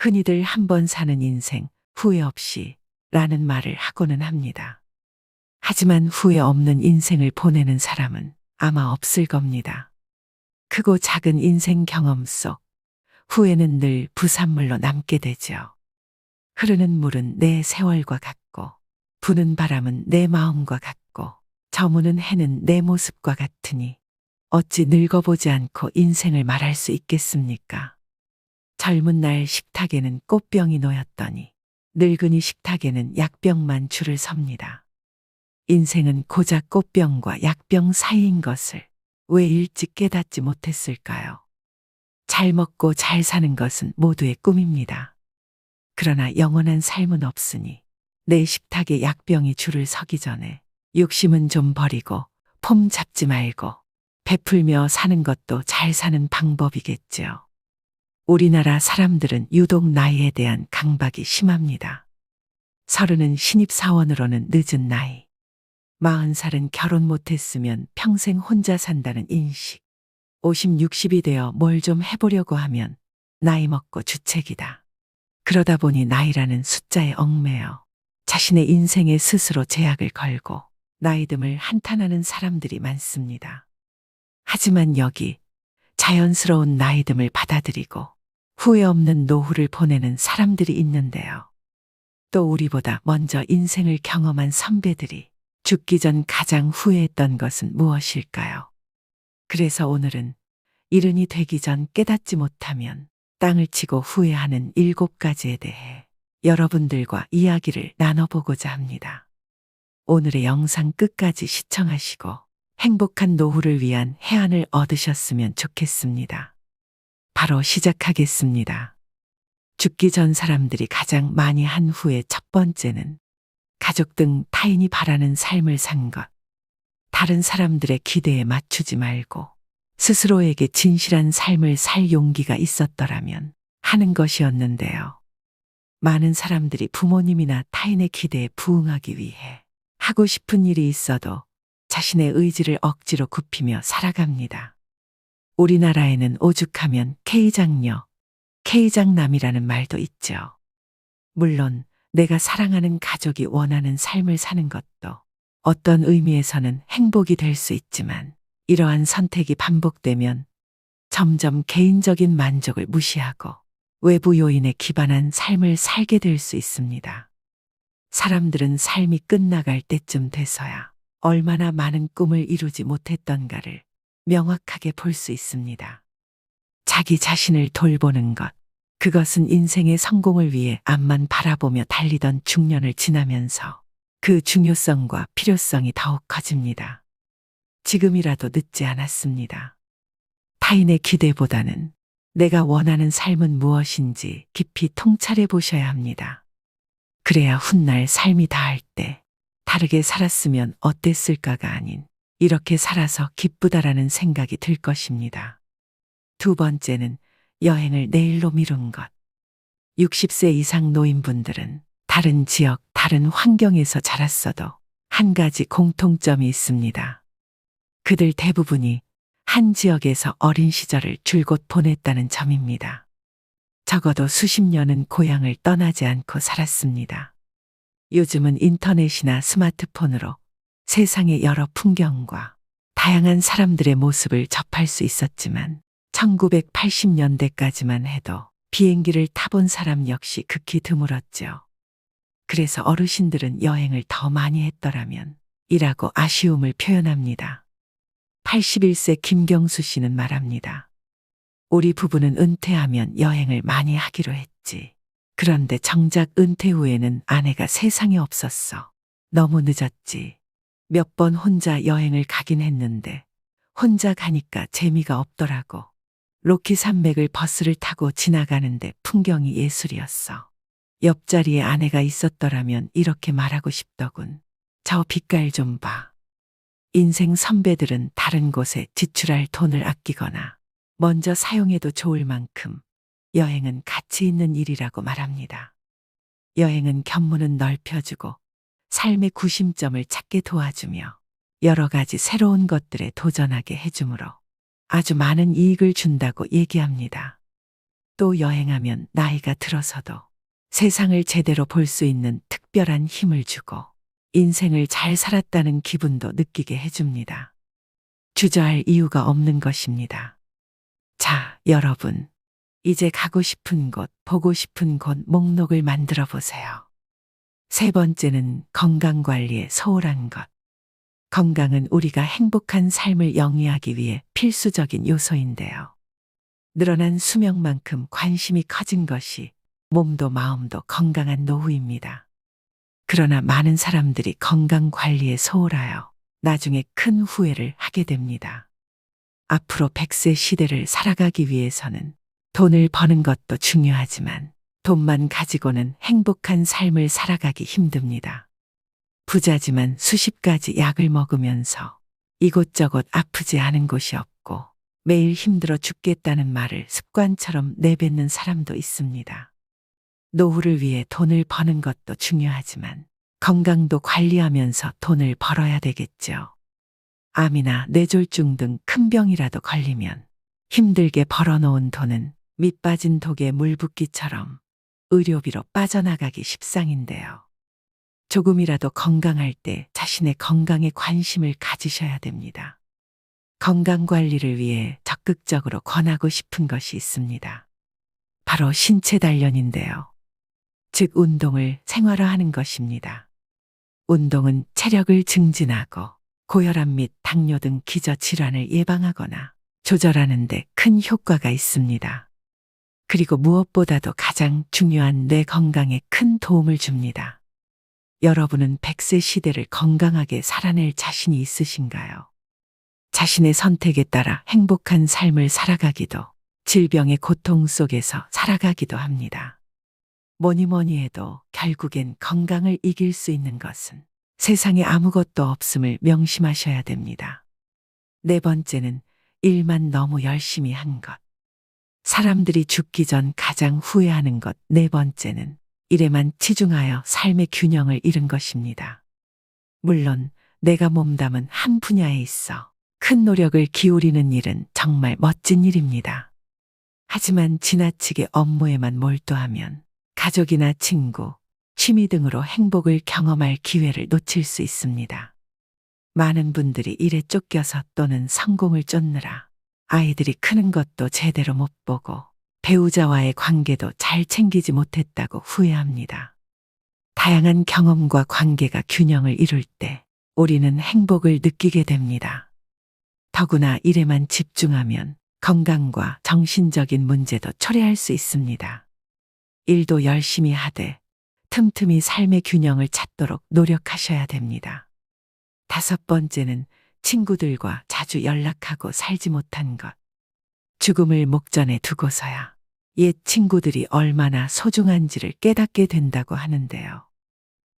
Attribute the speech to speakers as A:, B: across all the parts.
A: 흔히들 한 번 사는 인생, 후회 없이 라는 말을 하고는 합니다. 하지만 후회 없는 인생을 보내는 사람은 아마 없을 겁니다. 크고 작은 인생 경험 속 후회는 늘 부산물로 남게 되죠. 흐르는 물은 내 세월과 같고, 부는 바람은 내 마음과 같고, 저무는 해는 내 모습과 같으니 어찌 늙어보지 않고 인생을 말할 수 있겠습니까? 젊은 날 식탁에는 꽃병이 놓였더니 늙은이 식탁에는 약병만 줄을 섭니다. 인생은 고작 꽃병과 약병 사이인 것을 왜 일찍 깨닫지 못했을까요? 잘 먹고 잘 사는 것은 모두의 꿈입니다. 그러나 영원한 삶은 없으니 내 식탁에 약병이 줄을 서기 전에 욕심은 좀 버리고 폼 잡지 말고 베풀며 사는 것도 잘 사는 방법이겠지요. 우리나라 사람들은 유독 나이에 대한 강박이 심합니다. 30은 신입사원으로는 늦은 나이, 40살은 결혼 못했으면 평생 혼자 산다는 인식, 50, 60이 되어 뭘 좀 해보려고 하면 나이 먹고 주책이다. 그러다 보니 나이라는 숫자에 얽매여 자신의 인생에 스스로 제약을 걸고 나이듦을 한탄하는 사람들이 많습니다. 하지만 여기 자연스러운 나이듦을 받아들이고 후회 없는 노후를 보내는 사람들이 있는데요. 또 우리보다 먼저 인생을 경험한 선배들이 죽기 전 가장 후회했던 것은 무엇일까요? 그래서 오늘은 이른이 되기 전 깨닫지 못하면 땅을 치고 후회하는 7가지에 대해 여러분들과 이야기를 나눠보고자 합니다. 오늘의 영상 끝까지 시청하시고 행복한 노후를 위한 해안을 얻으셨으면 좋겠습니다. 바로 시작하겠습니다. 죽기 전 사람들이 가장 많이 한 후회 첫 번째는 가족 등 타인이 바라는 삶을 산 것. 다른 사람들의 기대에 맞추지 말고 스스로에게 진실한 삶을 살 용기가 있었더라면 하는 것이었는데요. 많은 사람들이 부모님이나 타인의 기대에 부응하기 위해 하고 싶은 일이 있어도 자신의 의지를 억지로 굽히며 살아갑니다. 우리나라에는 오죽하면 K장녀, K장남이라는 말도 있죠. 물론 내가 사랑하는 가족이 원하는 삶을 사는 것도 어떤 의미에서는 행복이 될 수 있지만 이러한 선택이 반복되면 점점 개인적인 만족을 무시하고 외부 요인에 기반한 삶을 살게 될 수 있습니다. 사람들은 삶이 끝나갈 때쯤 돼서야 얼마나 많은 꿈을 이루지 못했던가를 명확하게 볼 수 있습니다. 자기 자신을 돌보는 것, 그것은 인생의 성공을 위해 앞만 바라보며 달리던 중년을 지나면서 그 중요성과 필요성이 더욱 커집니다. 지금이라도 늦지 않았습니다. 타인의 기대보다는 내가 원하는 삶은 무엇인지 깊이 통찰해 보셔야 합니다. 그래야 훗날 삶이 다할 때 다르게 살았으면 어땠을까가 아닌 이렇게 살아서 기쁘다라는 생각이 들 것입니다. 두 번째는 여행을 내일로 미룬 것. 60세 이상 노인분들은 다른 지역, 다른 환경에서 자랐어도 한 가지 공통점이 있습니다. 그들 대부분이 한 지역에서 어린 시절을 줄곧 보냈다는 점입니다. 적어도 수십 년은 고향을 떠나지 않고 살았습니다. 요즘은 인터넷이나 스마트폰으로 세상의 여러 풍경과 다양한 사람들의 모습을 접할 수 있었지만 1980년대까지만 해도 비행기를 타본 사람 역시 극히 드물었죠. 그래서 어르신들은 여행을 더 많이 했더라면 이라고 아쉬움을 표현합니다. 81세 김경수 씨는 말합니다. 우리 부부는 은퇴하면 여행을 많이 하기로 했지. 그런데 정작 은퇴 후에는 아내가 세상에 없었어. 너무 늦었지. 몇 번 혼자 여행을 가긴 했는데 혼자 가니까 재미가 없더라고. 로키 산맥을 버스를 타고 지나가는데 풍경이 예술이었어. 옆자리에 아내가 있었더라면 이렇게 말하고 싶더군. 저 빛깔 좀 봐. 인생 선배들은 다른 곳에 지출할 돈을 아끼거나 먼저 사용해도 좋을 만큼 여행은 가치 있는 일이라고 말합니다. 여행은 견문은 넓혀주고 삶의 구심점을 찾게 도와주며 여러 가지 새로운 것들에 도전하게 해주므로 아주 많은 이익을 준다고 얘기합니다. 또 여행하면 나이가 들어서도 세상을 제대로 볼 수 있는 특별한 힘을 주고 인생을 잘 살았다는 기분도 느끼게 해줍니다. 주저할 이유가 없는 것입니다. 자, 여러분. 이제 가고 싶은 곳, 보고 싶은 곳 목록을 만들어 보세요. 세 번째는 건강관리에 소홀한 것. 건강은 우리가 행복한 삶을 영위하기 위해 필수적인 요소인데요. 늘어난 수명만큼 관심이 커진 것이 몸도 마음도 건강한 노후입니다. 그러나 많은 사람들이 건강 관리에 소홀하여 나중에 큰 후회를 하게 됩니다. 앞으로 100세 시대를 살아가기 위해서는 돈을 버는 것도 중요하지만 돈만 가지고는 행복한 삶을 살아가기 힘듭니다. 부자지만 수십 가지 약을 먹으면서 이곳저곳 아프지 않은 곳이 없고 매일 힘들어 죽겠다는 말을 습관처럼 내뱉는 사람도 있습니다. 노후를 위해 돈을 버는 것도 중요하지만 건강도 관리하면서 돈을 벌어야 되겠죠. 암이나 뇌졸중 등 큰 병이라도 걸리면 힘들게 벌어놓은 돈은 밑 빠진 독에 물 붓기처럼 의료비로 빠져나가기 십상인데요. 조금이라도 건강할 때 자신의 건강에 관심을 가지셔야 됩니다. 건강 관리를 위해 적극적으로 권하고 싶은 것이 있습니다. 바로 신체 단련인데요. 즉 운동을 생활화하는 것입니다. 운동은 체력을 증진하고 고혈압 및 당뇨 등 기저질환을 예방하거나 조절하는 데 큰 효과가 있습니다. 그리고 무엇보다도 가장 중요한 뇌 건강에 큰 도움을 줍니다. 여러분은 100세 시대를 건강하게 살아낼 자신이 있으신가요? 자신의 선택에 따라 행복한 삶을 살아가기도, 질병의 고통 속에서 살아가기도 합니다. 뭐니 뭐니 해도 결국엔 건강을 이길 수 있는 것은 세상에 아무것도 없음을 명심하셔야 됩니다. 네 번째는 일만 너무 열심히 한 것. 사람들이 죽기 전 가장 후회하는 것 네 번째는 일에만 치중하여 삶의 균형을 잃은 것입니다. 물론 내가 몸담은 한 분야에 있어 큰 노력을 기울이는 일은 정말 멋진 일입니다. 하지만 지나치게 업무에만 몰두하면 가족이나 친구, 취미 등으로 행복을 경험할 기회를 놓칠 수 있습니다. 많은 분들이 일에 쫓겨서 또는 성공을 쫓느라 아이들이 크는 것도 제대로 못 보고 배우자와의 관계도 잘 챙기지 못했다고 후회합니다. 다양한 경험과 관계가 균형을 이룰 때 우리는 행복을 느끼게 됩니다. 더구나 일에만 집중하면 건강과 정신적인 문제도 초래할 수 있습니다. 일도 열심히 하되 틈틈이 삶의 균형을 찾도록 노력하셔야 됩니다. 다섯 번째는 친구들과 자주 연락하고 살지 못한 것. 죽음을 목전에 두고서야 옛 친구들이 얼마나 소중한지를 깨닫게 된다고 하는데요.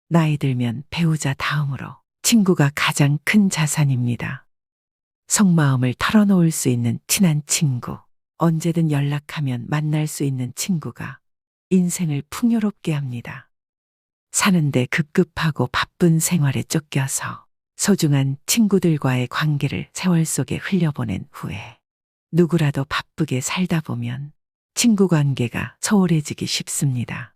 A: 나이 들면 배우자 다음으로 친구가 가장 큰 자산입니다. 속마음을 털어놓을 수 있는 친한 친구, 언제든 연락하면 만날 수 있는 친구가 인생을 풍요롭게 합니다. 사는데 급급하고 바쁜 생활에 쫓겨서 소중한 친구들과의 관계를 세월 속에 흘려보낸 후에 누구라도 바쁘게 살다 보면 친구 관계가 소홀해지기 쉽습니다.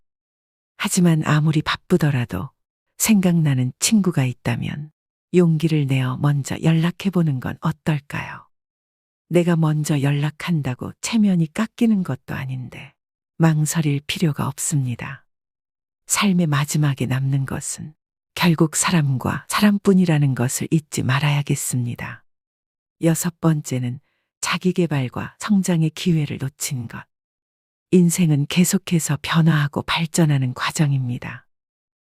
A: 하지만 아무리 바쁘더라도 생각나는 친구가 있다면 용기를 내어 먼저 연락해보는 건 어떨까요? 내가 먼저 연락한다고 체면이 깎이는 것도 아닌데 망설일 필요가 없습니다. 삶의 마지막에 남는 것은 결국 사람과 사람뿐이라는 것을 잊지 말아야겠습니다. 여섯 번째는 자기 개발과 성장의 기회를 놓친 것. 인생은 계속해서 변화하고 발전하는 과정입니다.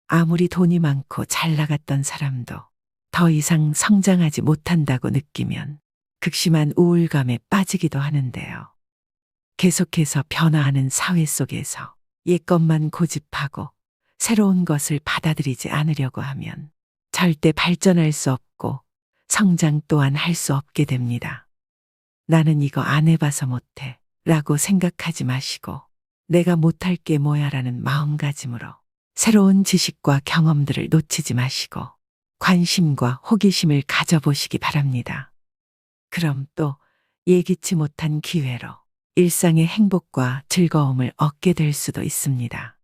A: 아무리 돈이 많고 잘 나갔던 사람도 더 이상 성장하지 못한다고 느끼면 극심한 우울감에 빠지기도 하는데요. 계속해서 변화하는 사회 속에서 옛것만 고집하고 새로운 것을 받아들이지 않으려고 하면 절대 발전할 수 없고 성장 또한 할 수 없게 됩니다. 나는 이거 안 해봐서 못해 라고 생각하지 마시고 내가 못할 게 뭐야 라는 마음가짐으로 새로운 지식과 경험들을 놓치지 마시고 관심과 호기심을 가져보시기 바랍니다. 그럼 또 예기치 못한 기회로 일상의 행복과 즐거움을 얻게 될 수도 있습니다.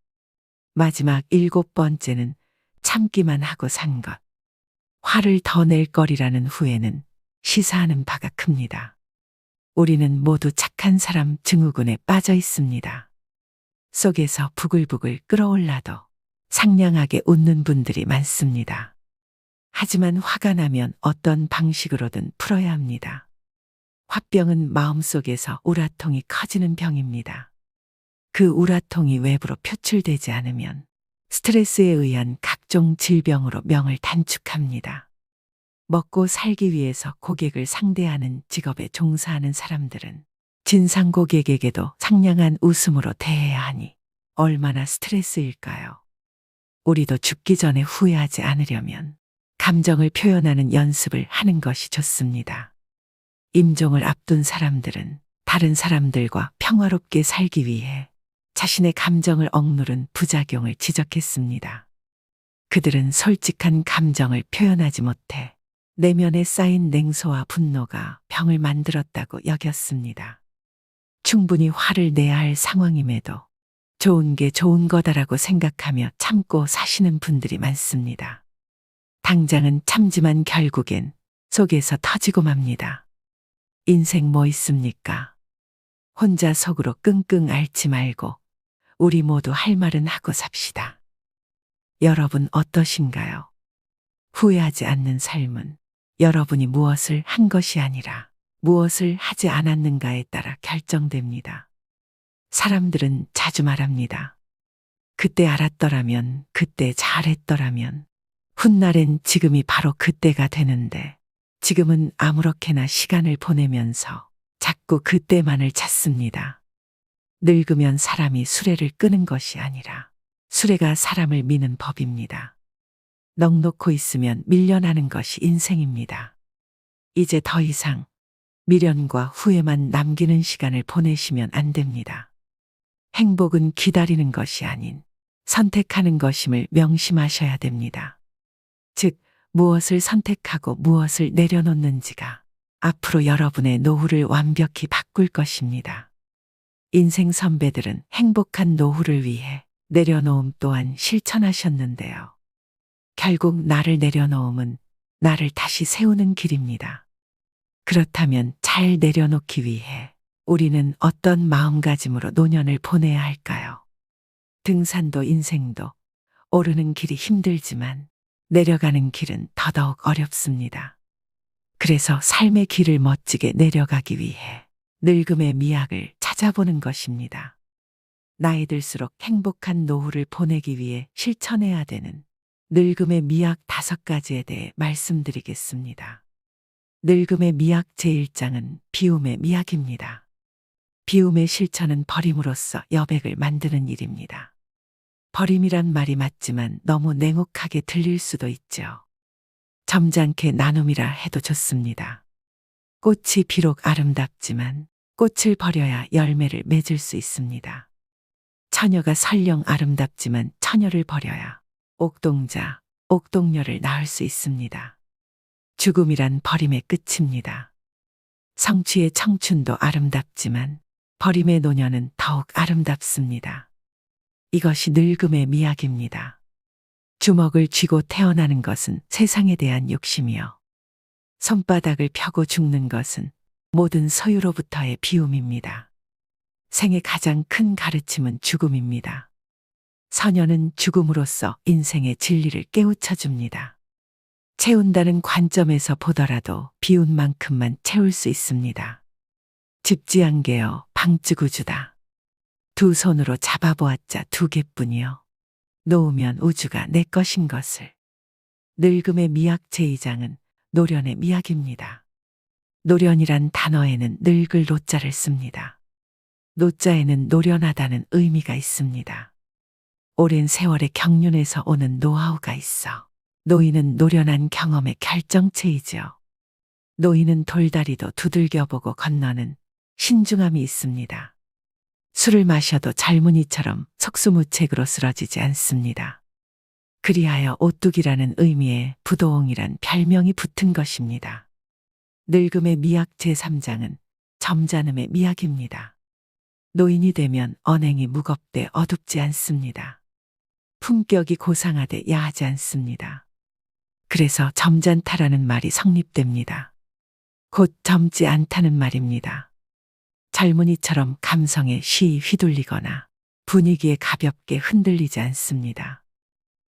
A: 마지막 7번째는 참기만 하고 산 것. 화를 더 낼 거리라는 후회는 시사하는 바가 큽니다. 우리는 모두 착한 사람 증후군에 빠져 있습니다. 속에서 부글부글 끓어올라도 상냥하게 웃는 분들이 많습니다. 하지만 화가 나면 어떤 방식으로든 풀어야 합니다. 화병은 마음속에서 우라통이 커지는 병입니다. 그 우라통이 외부로 표출되지 않으면 스트레스에 의한 각종 질병으로 명을 단축합니다. 먹고 살기 위해서 고객을 상대하는 직업에 종사하는 사람들은 진상 고객에게도 상냥한 웃음으로 대해야 하니 얼마나 스트레스일까요? 우리도 죽기 전에 후회하지 않으려면 감정을 표현하는 연습을 하는 것이 좋습니다. 임종을 앞둔 사람들은 다른 사람들과 평화롭게 살기 위해 자신의 감정을 억누른 부작용을 지적했습니다. 그들은 솔직한 감정을 표현하지 못해 내면에 쌓인 냉소와 분노가 병을 만들었다고 여겼습니다. 충분히 화를 내야 할 상황임에도 좋은 게 좋은 거다라고 생각하며 참고 사시는 분들이 많습니다. 당장은 참지만 결국엔 속에서 터지고 맙니다. 인생 뭐 있습니까? 혼자 속으로 끙끙 앓지 말고 우리 모두 할 말은 하고 삽시다. 여러분 어떠신가요? 후회하지 않는 삶은 여러분이 무엇을 한 것이 아니라 무엇을 하지 않았는가에 따라 결정됩니다. 사람들은 자주 말합니다. 그때 알았더라면, 그때 잘했더라면, 훗날엔 지금이 바로 그때가 되는데 지금은 아무렇게나 시간을 보내면서 자꾸 그때만을 찾습니다. 늙으면 사람이 수레를 끄는 것이 아니라 수레가 사람을 미는 법입니다. 넋놓고 있으면 밀려나는 것이 인생입니다. 이제 더 이상 미련과 후회만 남기는 시간을 보내시면 안 됩니다. 행복은 기다리는 것이 아닌 선택하는 것임을 명심하셔야 됩니다. 즉, 무엇을 선택하고 무엇을 내려놓는지가 앞으로 여러분의 노후를 완벽히 바꿀 것입니다. 인생 선배들은 행복한 노후를 위해 내려놓음 또한 실천하셨는데요. 결국 나를 내려놓음은 나를 다시 세우는 길입니다. 그렇다면 잘 내려놓기 위해 우리는 어떤 마음가짐으로 노년을 보내야 할까요? 등산도 인생도 오르는 길이 힘들지만 내려가는 길은 더더욱 어렵습니다. 그래서 삶의 길을 멋지게 내려가기 위해 늙음의 미학을 찾아보는 것입니다. 나이 들수록 행복한 노후를 보내기 위해 실천해야 되는 늙음의 미학 5가지에 대해 말씀드리겠습니다. 늙음의 미학 제1장은 비움의 미학입니다. 비움의 실천은 버림으로써 여백을 만드는 일입니다. 버림이란 말이 맞지만 너무 냉혹하게 들릴 수도 있죠. 점잖게 나눔이라 해도 좋습니다. 꽃이 비록 아름답지만 꽃을 버려야 열매를 맺을 수 있습니다. 처녀가 설령 아름답지만 처녀를 버려야 옥동자, 옥동녀를 낳을 수 있습니다. 죽음이란 버림의 끝입니다. 성취의 청춘도 아름답지만 버림의 노년은 더욱 아름답습니다. 이것이 늙음의 미학입니다. 주먹을 쥐고 태어나는 것은 세상에 대한 욕심이요. 손바닥을 펴고 죽는 것은 모든 소유로부터의 비움입니다. 생의 가장 큰 가르침은 죽음입니다. 선녀는 죽음으로써 인생의 진리를 깨우쳐 줍니다. 채운다는 관점에서 보더라도 비운 만큼만 채울 수 있습니다. 집지한개여 방쯔구주다. 두 손으로 잡아보았자 2개뿐이요. 놓으면 우주가 내 것인 것을. 늙음의 미학 제2장은 노련의 미학입니다. 노련이란 단어에는 늙을 노자를 씁니다. 노자에는 노련하다는 의미가 있습니다. 오랜 세월의 경륜에서 오는 노하우가 있어 노인은 노련한 경험의 결정체이지요. 노인은 돌다리도 두들겨보고 건너는 신중함이 있습니다. 술을 마셔도 젊은이처럼 속수무책으로 쓰러지지 않습니다. 그리하여 오뚝이라는 의미의 부도옹이란 별명이 붙은 것입니다. 늙음의 미학 제3장은 점잖음의 미학입니다. 노인이 되면 언행이 무겁되 어둡지 않습니다. 품격이 고상하되 야하지 않습니다. 그래서 점잖다라는 말이 성립됩니다. 곧 젊지 않다는 말입니다. 젊은이처럼 감성에 쉬이 휘둘리거나 분위기에 가볍게 흔들리지 않습니다.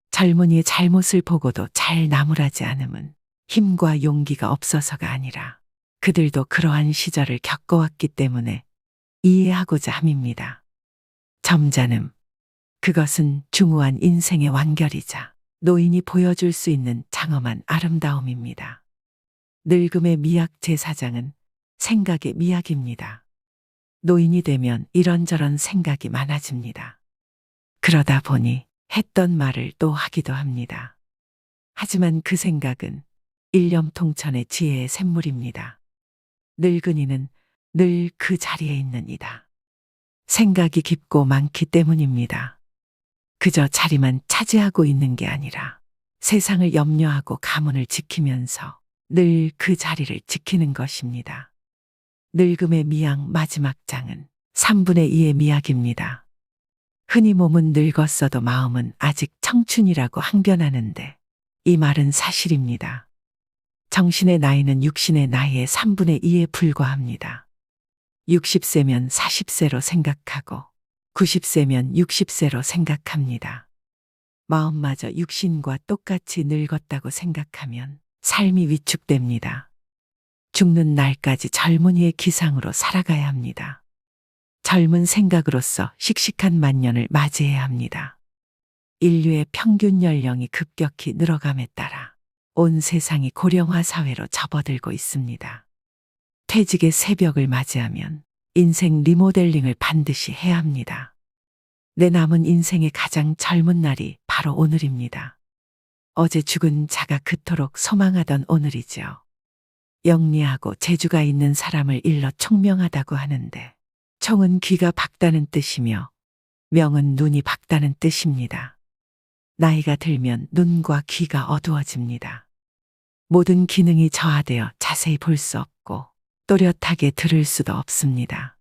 A: 젊은이의 잘못을 보고도 잘 나무라지 않음은 힘과 용기가 없어서가 아니라 그들도 그러한 시절을 겪어왔기 때문에 이해하고자 함입니다. 점잖음. 그것은 중후한 인생의 완결이자 노인이 보여줄 수 있는 장엄한 아름다움입니다. 늙음의 미학 제사장은 생각의 미학입니다. 노인이 되면 이런저런 생각이 많아집니다. 그러다 보니 했던 말을 또 하기도 합니다. 하지만 그 생각은 일념통천의 지혜의 샘물입니다. 늙은이는 늘 그 자리에 있는 이다. 생각이 깊고 많기 때문입니다. 그저 자리만 차지하고 있는 게 아니라 세상을 염려하고 가문을 지키면서 늘 그 자리를 지키는 것입니다. 늙음의 미학 마지막 장은 3분의 2의 미학입니다. 흔히 몸은 늙었어도 마음은 아직 청춘이라고 항변하는데 이 말은 사실입니다. 정신의 나이는 육신의 나이의 3분의 2에 불과합니다. 60세면 40세로 생각하고 90세면 60세로 생각합니다. 마음마저 육신과 똑같이 늙었다고 생각하면 삶이 위축됩니다. 죽는 날까지 젊은이의 기상으로 살아가야 합니다. 젊은 생각으로서 씩씩한 만년을 맞이해야 합니다. 인류의 평균 연령이 급격히 늘어감에 따라 온 세상이 고령화 사회로 접어들고 있습니다. 퇴직의 새벽을 맞이하면 인생 리모델링을 반드시 해야 합니다. 내 남은 인생의 가장 젊은 날이 바로 오늘입니다. 어제 죽은 자가 그토록 소망하던 오늘이죠. 영리하고 재주가 있는 사람을 일러 총명하다고 하는데 총은 귀가 밝다는 뜻이며 명은 눈이 밝다는 뜻입니다. 나이가 들면 눈과 귀가 어두워집니다. 모든 기능이 저하되어 자세히 볼 수 없고 또렷하게 들을 수도 없습니다.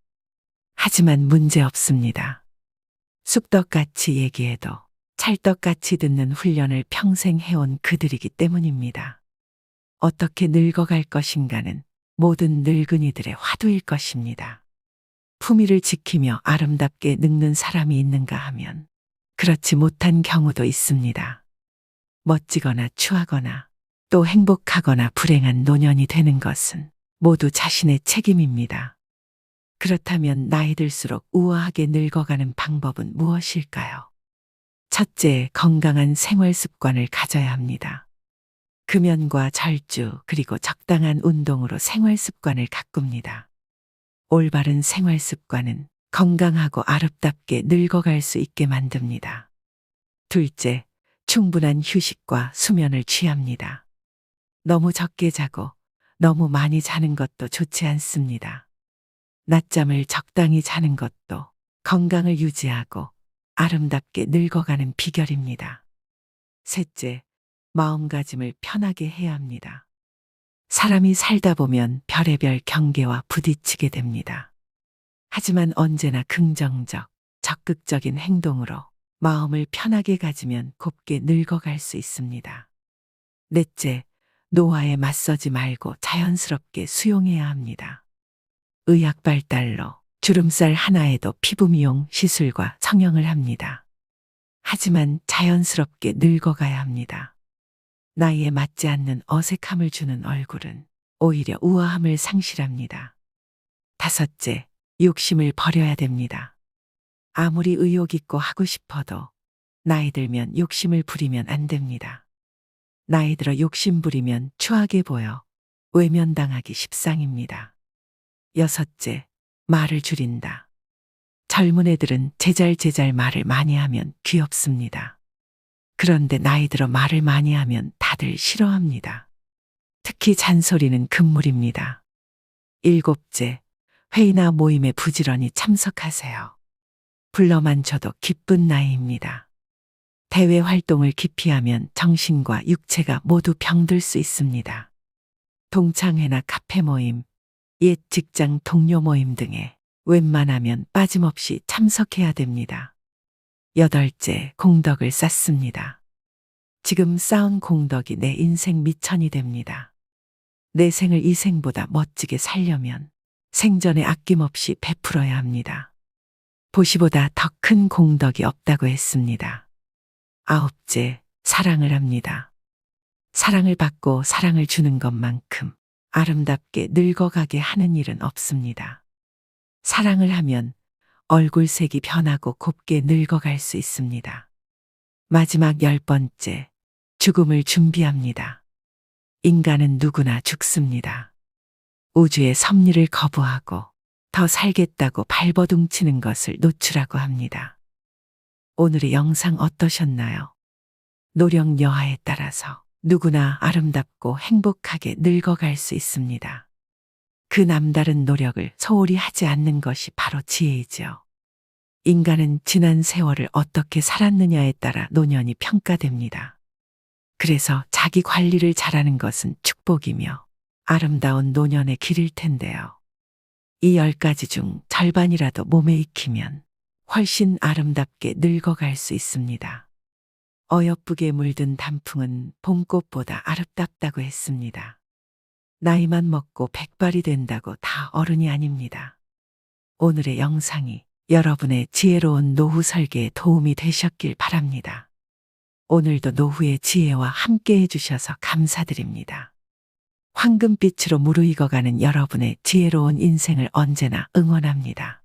A: 하지만 문제 없습니다. 쑥떡같이 얘기해도 찰떡같이 듣는 훈련을 평생 해온 그들이기 때문입니다. 어떻게 늙어갈 것인가는 모든 늙은이들의 화두일 것입니다. 품위를 지키며 아름답게 늙는 사람이 있는가 하면 그렇지 못한 경우도 있습니다. 멋지거나 추하거나 또 행복하거나 불행한 노년이 되는 것은 모두 자신의 책임입니다. 그렇다면 나이 들수록 우아하게 늙어가는 방법은 무엇일까요? 첫째, 건강한 생활 습관을 가져야 합니다. 금연과 절주 그리고 적당한 운동으로 생활 습관을 가꿉니다. 올바른 생활 습관은 건강하고 아름답게 늙어갈 수 있게 만듭니다. 둘째, 충분한 휴식과 수면을 취합니다. 너무 적게 자고 너무 많이 자는 것도 좋지 않습니다. 낮잠을 적당히 자는 것도 건강을 유지하고 아름답게 늙어가는 비결입니다. 셋째, 마음가짐을 편하게 해야 합니다. 사람이 살다 보면 별의별 경계와 부딪히게 됩니다. 하지만 언제나 긍정적, 적극적인 행동으로 마음을 편하게 가지면 곱게 늙어갈 수 있습니다. 넷째, 노화에 맞서지 말고 자연스럽게 수용해야 합니다. 의학 발달로 주름살 하나에도 피부 미용 시술과 성형을 합니다. 하지만 자연스럽게 늙어가야 합니다. 나이에 맞지 않는 어색함을 주는 얼굴은 오히려 우아함을 상실합니다. 다섯째, 욕심을 버려야 됩니다. 아무리 의욕 있고 하고 싶어도 나이 들면 욕심을 부리면 안 됩니다. 나이 들어 욕심 부리면 추하게 보여 외면당하기 십상입니다. 여섯째, 말을 줄인다. 젊은 애들은 제잘제잘 말을 많이 하면 귀엽습니다. 그런데 나이 들어 말을 많이 하면 다들 싫어합니다. 특히 잔소리는 금물입니다. 일곱째, 회의나 모임에 부지런히 참석하세요. 불러만 줘도 기쁜 나이입니다. 대외 활동을 기피하면 정신과 육체가 모두 병들 수 있습니다. 동창회나 카페 모임, 옛 직장 동료 모임 등에 웬만하면 빠짐없이 참석해야 됩니다. 8째, 공덕을 쌓습니다. 지금 쌓은 공덕이 내 인생 미천이 됩니다. 내 생을 이 생보다 멋지게 살려면 생전에 아낌없이 베풀어야 합니다. 보시보다 더 큰 공덕이 없다고 했습니다. 9째, 사랑을 합니다. 사랑을 받고 사랑을 주는 것만큼 아름답게 늙어가게 하는 일은 없습니다. 사랑을 하면 얼굴색이 변하고 곱게 늙어갈 수 있습니다. 마지막 10번째, 죽음을 준비합니다. 인간은 누구나 죽습니다. 우주의 섭리를 거부하고 더 살겠다고 발버둥치는 것을 노출하고 합니다. 오늘의 영상 어떠셨나요? 노력 여하에 따라서 누구나 아름답고 행복하게 늙어갈 수 있습니다. 그 남다른 노력을 소홀히 하지 않는 것이 바로 지혜이죠. 인간은 지난 세월을 어떻게 살았느냐에 따라 노년이 평가됩니다. 그래서 자기 관리를 잘하는 것은 축복이며 아름다운 노년의 길일 텐데요. 이 10가지 중 절반이라도 몸에 익히면 훨씬 아름답게 늙어갈 수 있습니다. 어여쁘게 물든 단풍은 봄꽃보다 아름답다고 했습니다. 나이만 먹고 백발이 된다고 다 어른이 아닙니다. 오늘의 영상이 여러분의 지혜로운 노후 설계에 도움이 되셨길 바랍니다. 오늘도 노후의 지혜와 함께 해주셔서 감사드립니다. 황금빛으로 무르익어가는 여러분의 지혜로운 인생을 언제나 응원합니다.